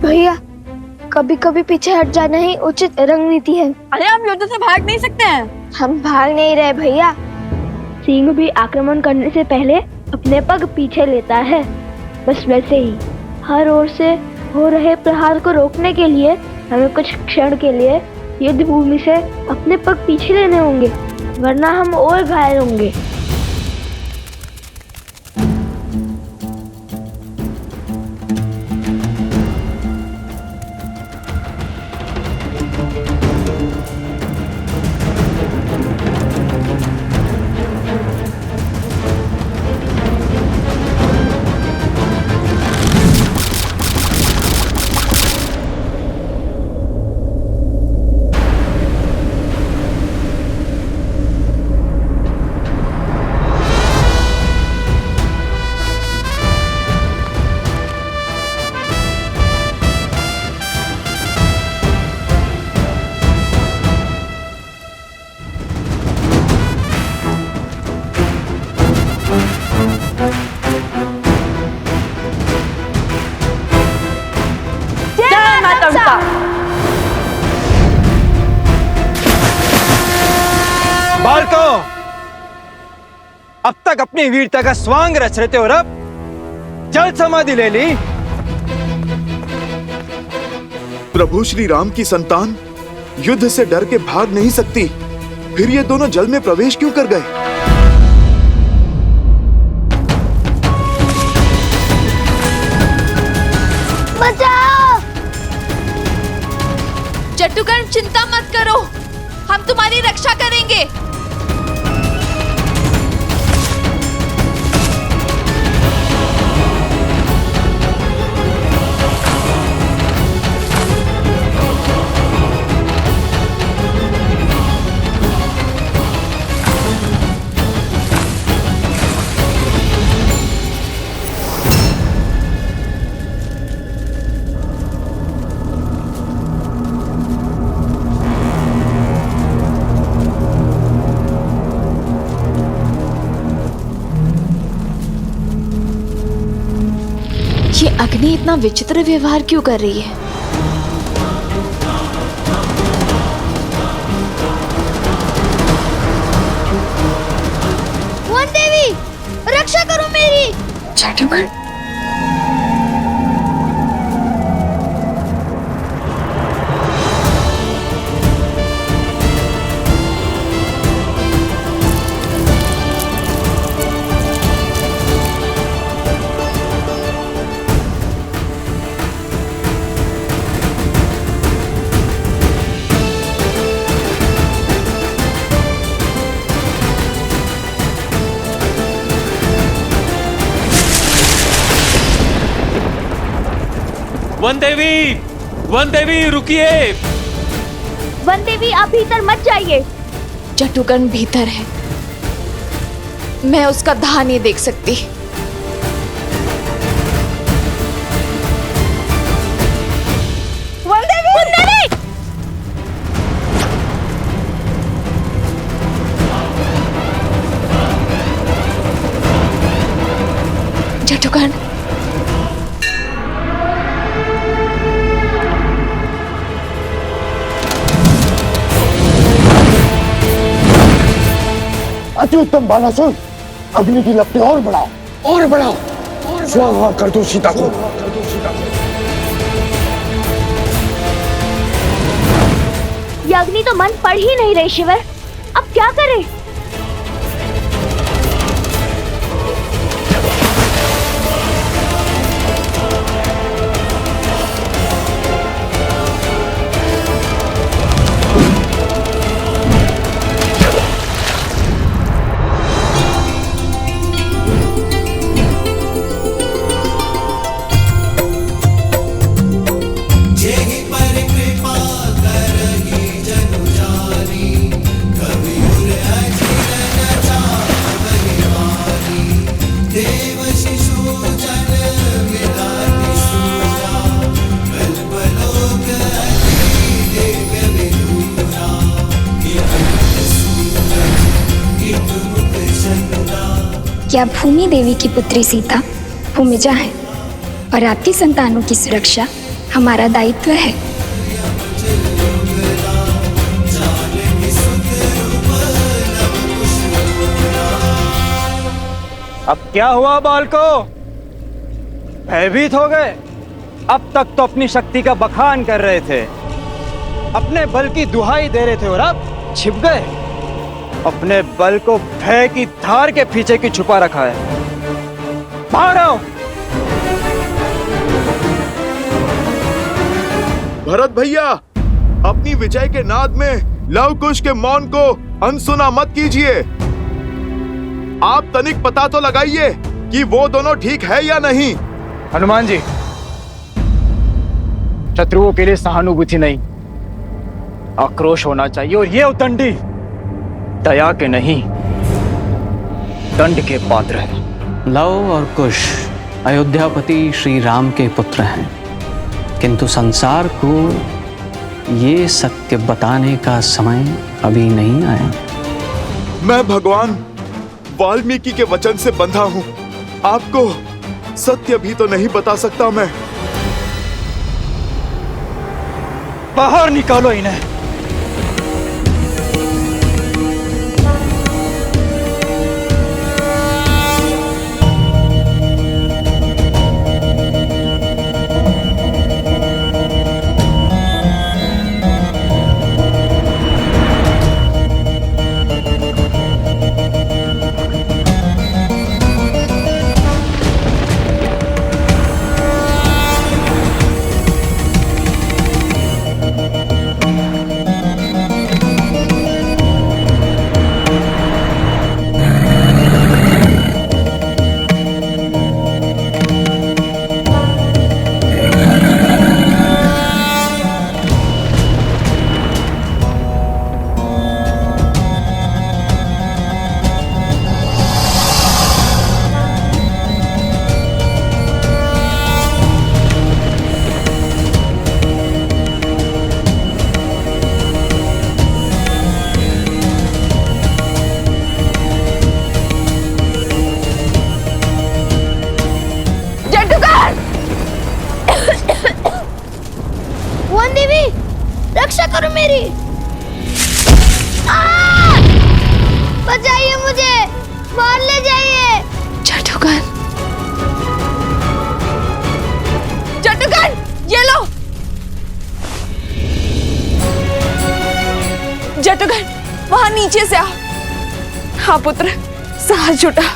भैया, कभी कभी पीछे हट जाना ही उचित रणनीति है। अरे हम युद्ध से भाग नहीं सकते हैं। हम भाग नहीं रहे भैया। सिंह भी आक्रमण करने से पहले अपने पग पीछे लेता है, बस वैसे ही हर ओर से हो रहे प्रहार को रोकने के लिए हमें कुछ क्षण के लिए युद्ध भूमि से अपने पग पीछे लेने होंगे, वरना हम और घायल होंगे। बालकों, अब तक अपनी वीरता का स्वांग रच रहे थे और अब जल समाधि ले ली। प्रभु श्री राम की संतान युद्ध से डर के भाग नहीं सकती, फिर ये दोनों जल में प्रवेश क्यों कर गए? बचाओ! जट्टुकर्ण, चिंता मत करो, हम तुम्हारी रक्षा करेंगे। ये अग्नि इतना विचित्र व्यवहार क्यों कर रही है? वन देवी, रक्षा करो मेरी। जट्टुकर्ण, वन देवी रुकिए। वन देवी, आप भीतर मत जाइए। जट्टुकर्ण भीतर है, मैं उसका दाह नहीं देख सकती। वन देवी! वन देवी! जट्टुकर्ण, अत्युत्तम बालासुर, अग्नि की लपटें और बढ़ाओ, और बढ़ाओ, स्वाहा कर दो सीता को। ये अग्नि तो मन पड़ ही नहीं रही शिवर, अब क्या करें? क्या भूमि देवी की पुत्री सीता भूमिजा है और आपकी संतानों की सुरक्षा हमारा दायित्व है। अब क्या हुआ बालको? भयभीत हो गए? अब तक तो अपनी शक्ति का बखान कर रहे थे, अपने बल की दुहाई दे रहे थे, और अब छिप गए। अपने बल को भय की धार के पीछे की छुपा रखा है। बाहर आओ। भरत भैया, अपनी विजय के नाद में लव कुश के मौन को अनसुना मत कीजिए। आप तनिक पता तो लगाइए कि वो दोनों ठीक है या नहीं। हनुमान जी, शत्रुओं के लिए सहानुभूति नहीं, आक्रोश होना चाहिए, और ये उदंडी दया के नहीं, दंड के पात्र है। लव और कुश अयोध्यापति श्री राम के पुत्र हैं, किंतु संसार को ये सत्य बताने का समय अभी नहीं आया। मैं भगवान वाल्मीकि के वचन से बंधा हूँ। आपको सत्य भी तो नहीं बता सकता मैं। बाहर निकालो इन्हें। रक्षा करो मेरी। बचाइए मुझे, बाहर ले जाइए। जटुगन, जटुगन, ये लो। जटुगन, वहां नीचे से आओ। हाँ पुत्र, साहस जुटा।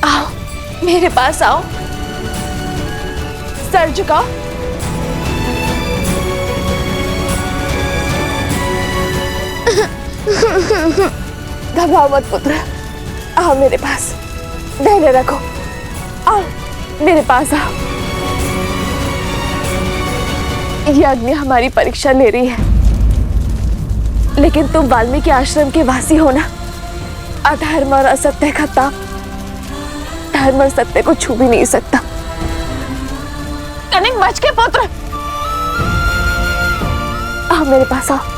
आओ, मेरे पास आओ। सर झुकाओ। घबराओ मत पुत्र, आओ मेरे पास, धैर्य रखो। आओ मेरे पास आओ। ये अग्नि हमारी परीक्षा ले रही है, लेकिन तुम वाल्मीकि आश्रम के वासी हो ना। अधर्म और असत्य का ताप धर्म और सत्य को छू भी नहीं सकता। कनिक बच के पुत्र, आओ मेरे पास आओ।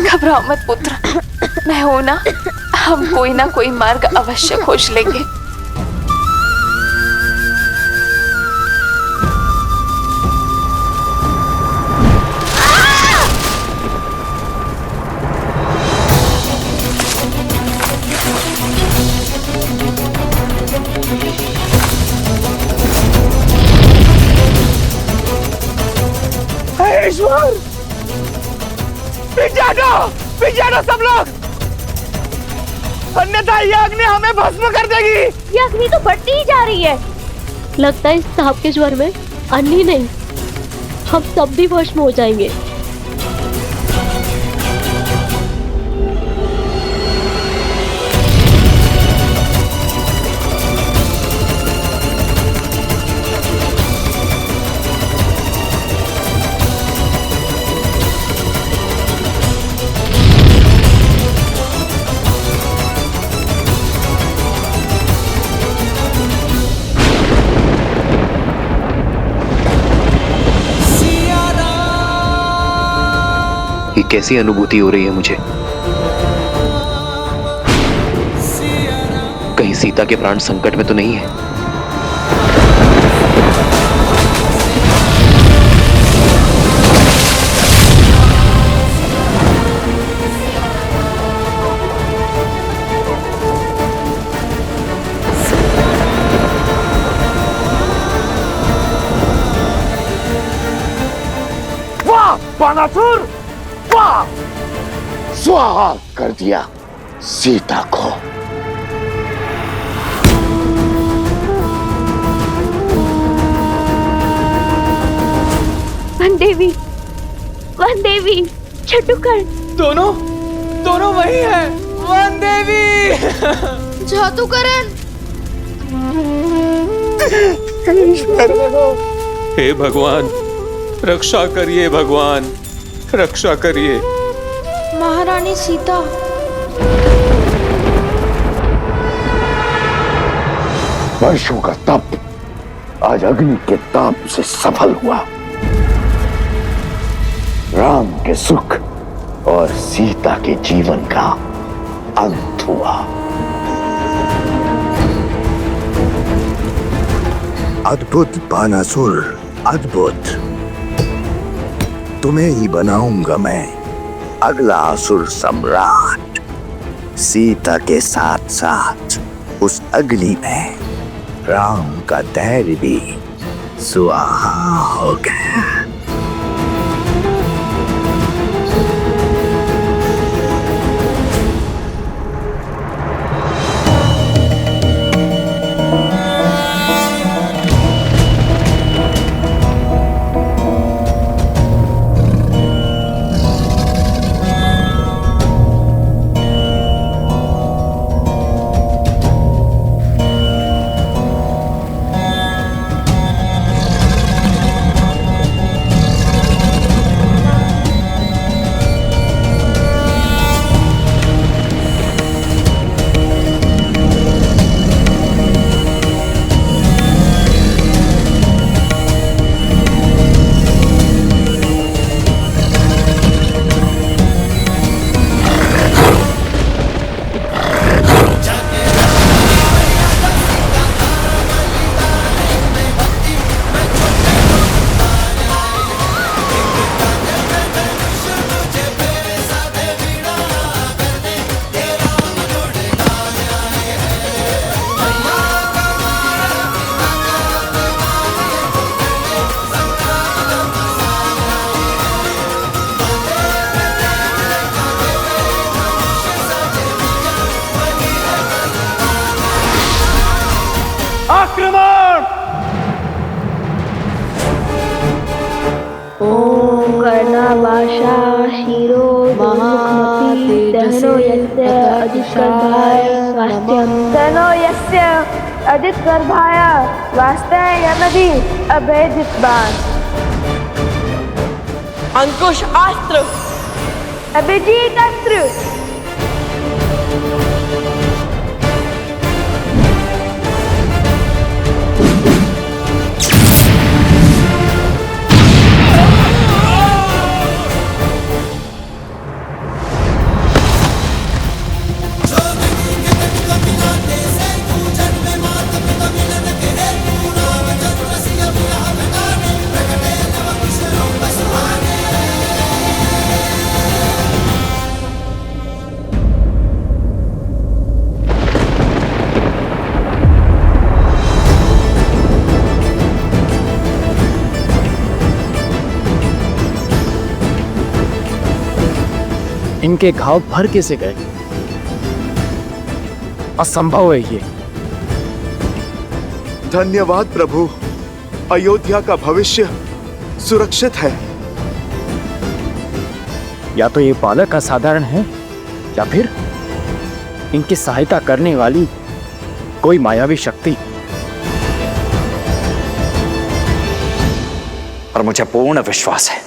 घबराओ मत पुत्र, मैं हूं ना। हम कोई ना कोई मार्ग अवश्य खोज लेंगे। ईश्वर, पिछाड़ो सब लोग, अन्यथा ये अग्नि हमें भस्म कर देगी। ये अग्नि तो बढ़ती ही जा रही है। लगता है इस सांप के ज्वर में अन्नी नहीं, हम सब भी भस्म हो जाएंगे। ये कैसी अनुभूति हो रही है मुझे? कहीं सीता के प्राण संकट में तो नहीं है? बानासुर, वाह! स्वाहा कर दिया सीता को। वन देवी, छटुकर, दोनों वही है। वन देवी। जादूकरन। हे भगवान, रक्षा करिए भगवान, रक्षा करिए। महारानी सीता। वर्षों का तप आज अग्नि के ताप से सफल हुआ। राम के सुख और सीता के जीवन का अंत हुआ। अद्भुत बानासुर, अद्भुत। तुम्हें ही बनाऊंगा मैं अगला असुर सम्राट। सीता के साथ साथ उस अग्नि में राम का धैर्य भी सुहा हो गया। आक्रमण! ओम कर्णाभाषा शिरो दुर्मुखमपि दहनो यस्य अदितगर्भाय स्वास्थ्यं दहनो यस्य अदितगर्भाय स्वास्थ्यमदि अभेदितवान्। अंकुश अस्त्र, अभिजीत अस्त्र। इनके घाव भर कैसे गए? असंभव है ये। धन्यवाद प्रभु, अयोध्या का भविष्य सुरक्षित है। या तो ये बालक असाधारण है या फिर इनकी सहायता करने वाली कोई मायावी शक्ति। और मुझे पूर्ण विश्वास है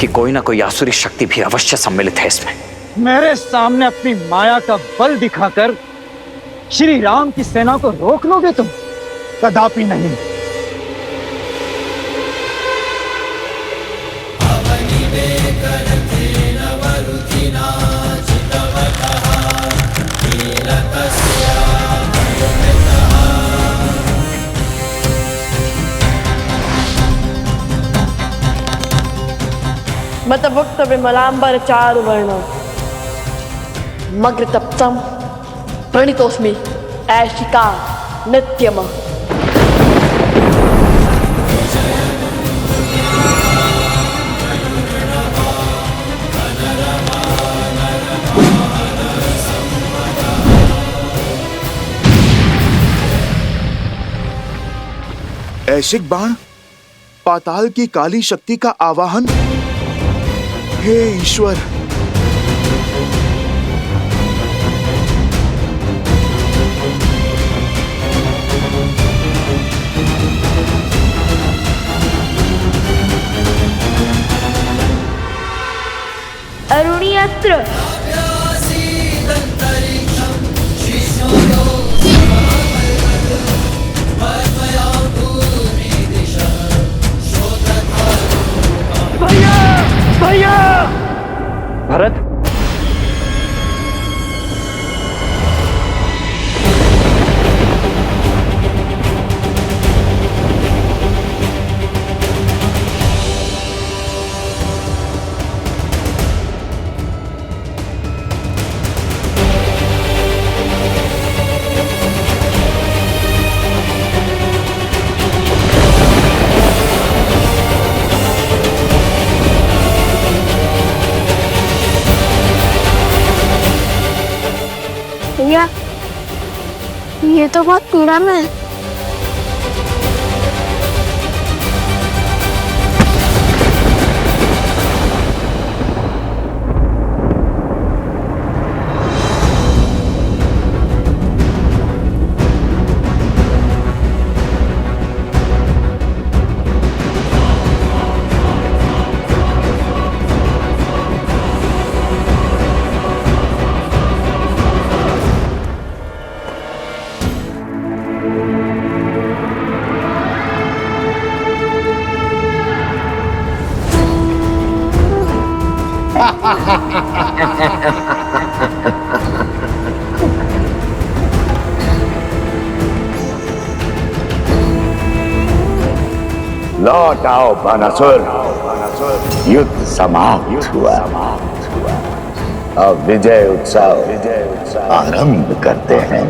कि कोई ना कोई आसुरी शक्ति भी अवश्य सम्मिलित है इसमें। मेरे सामने अपनी माया का बल दिखाकर श्री राम की सेना को रोक लोगे तुम? कदापि नहीं। मतभुक्त विमलांबर चारुवर्ण मग्र तप्तम प्रणितोस्मि ऐशिका नित्यम। ऐशिक बाण, पाताल की काली शक्ति का आवाहन। हे ईश्वर, अरुणी अस्त्र। भैया! भरत, भैया, ये तो बहुत पीड़ा में है। लौट आओ बानासुर, युद्ध समाप्त हुआ। अब विजय उत्सव आरंभ करते हैं।